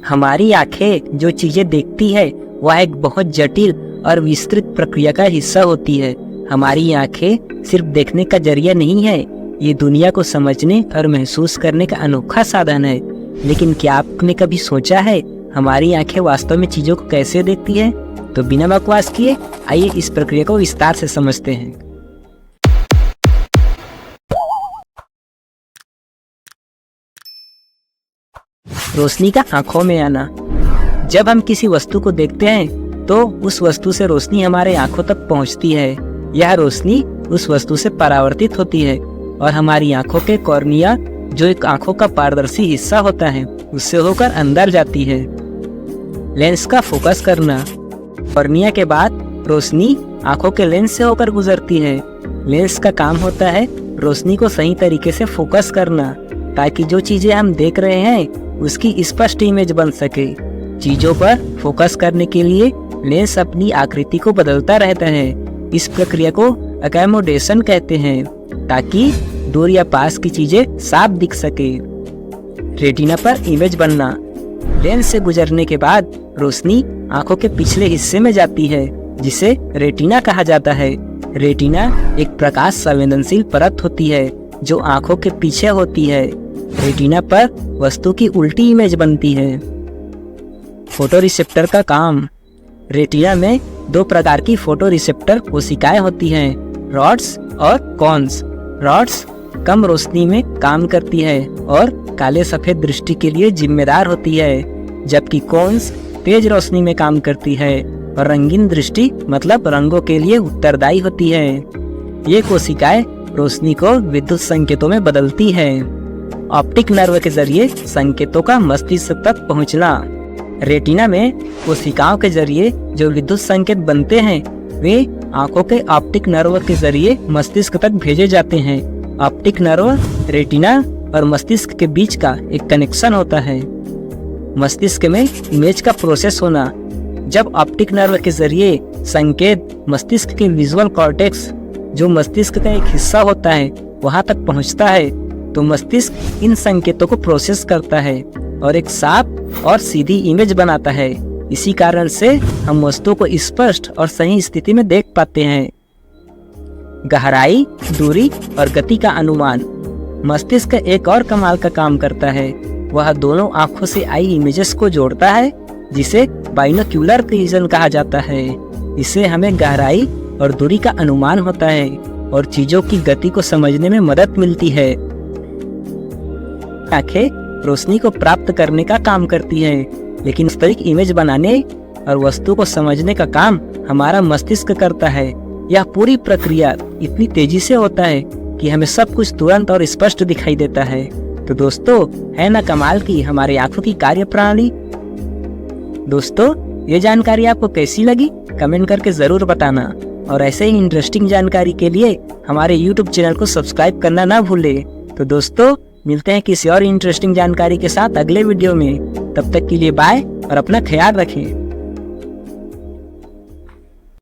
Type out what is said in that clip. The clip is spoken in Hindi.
हमारी आंखें जो चीजें देखती है वह एक बहुत जटिल और विस्तृत प्रक्रिया का हिस्सा होती है। हमारी आंखें सिर्फ देखने का जरिया नहीं है, ये दुनिया को समझने और महसूस करने का अनोखा साधन है। लेकिन क्या आपने कभी सोचा है हमारी आंखें वास्तव में चीजों को कैसे देखती है? तो बिना बकवास किए आइए इस प्रक्रिया को विस्तार से समझते हैं। रोशनी का आंखों में आना। जब हम किसी वस्तु को देखते हैं तो उस वस्तु से रोशनी हमारे आंखों तक पहुंचती है। यह रोशनी उस वस्तु से परावर्तित होती है और हमारी आंखों के कॉर्निया, जो एक आंखों का पारदर्शी हिस्सा होता है, उससे होकर अंदर जाती है। लेंस का फोकस करना। कॉर्निया के बाद रोशनी आंखों के लेंस से होकर गुजरती है। लेंस का काम होता है रोशनी को सही तरीके से फोकस करना, ताकि जो चीजें हम देख रहे हैं उसकी स्पष्ट इमेज बन सके। चीजों पर फोकस करने के लिए लेंस अपनी आकृति को बदलता रहता है। इस प्रक्रिया को अकोमोडेशन कहते हैं, ताकि दूर या पास की चीजें साफ दिख सके। रेटिना पर इमेज बनना। लेंस से गुजरने के बाद रोशनी आंखों के पिछले हिस्से में जाती है, जिसे रेटिना कहा जाता है। रेटिना एक प्रकाश संवेदनशील परत होती है जो आंखों के पीछे होती है। रेटिना पर वस्तु की उल्टी इमेज बनती है। फोटो रिसेप्टर का काम। रेटिना में दो प्रकार की फोटो रिसेप्टर कोशिकाएं होती हैं, रॉड्स और कॉन्स। रॉड्स कम रोशनी में काम करती है और काले सफेद दृष्टि के लिए जिम्मेदार होती है, जबकि कॉन्स तेज रोशनी में काम करती है और रंगीन दृष्टि मतलब रंगों के लिए उत्तरदायी होती है। ये कोशिकाएं रोशनी को विद्युत संकेतों में बदलती है। ऑप्टिक नर्व के जरिए संकेतों का मस्तिष्क तक पहुंचना। रेटिना में कोशिकाओं के जरिए जो विद्युत संकेत बनते हैं वे आंखों के ऑप्टिक नर्व के जरिए मस्तिष्क तक भेजे जाते हैं। ऑप्टिक नर्व रेटिना और मस्तिष्क के बीच का एक कनेक्शन होता है। मस्तिष्क में इमेज का प्रोसेस होना। जब ऑप्टिक नर्व के जरिए संकेत मस्तिष्क के विजुअल कॉर्टेक्स, जो मस्तिष्क का एक हिस्सा होता है, वहां तक पहुंचता है, तो मस्तिष्क इन संकेतों को प्रोसेस करता है और एक साफ और सीधी इमेज बनाता है। इसी कारण से हम वस्तु को स्पष्ट और सही स्थिति में देख पाते हैं। गहराई, दूरी और गति का अनुमान। मस्तिष्क एक और कमाल का काम करता है। वह दोनों आंखों से आई इमेजेस को जोड़ता है, जिसे बाइनोक्यूलर विजन कहा जाता है। इससे हमें गहराई और दूरी का अनुमान होता है और चीजों की गति को समझने में मदद मिलती है। आंखें रोशनी को प्राप्त करने का काम करती हैं, लेकिन वास्तविक इमेज बनाने और वस्तु को समझने का काम हमारा मस्तिष्क करता है। यह पूरी प्रक्रिया इतनी तेजी से होता है कि हमें सब कुछ तुरंत और स्पष्ट दिखाई देता है। तो दोस्तों, है ना कमाल की हमारी आंखों की कार्य प्रणाली। दोस्तों, ये जानकारी आपको कैसी लगी कमेंट करके जरूर बताना, और ऐसे ही इंटरेस्टिंग जानकारी के लिए हमारे YouTube चैनल को सब्सक्राइब करना ना भूलें। तो दोस्तों, मिलते हैं किसी और इंटरेस्टिंग जानकारी के साथ अगले वीडियो में। तब तक के लिए बाय और अपना ख्याल रखें।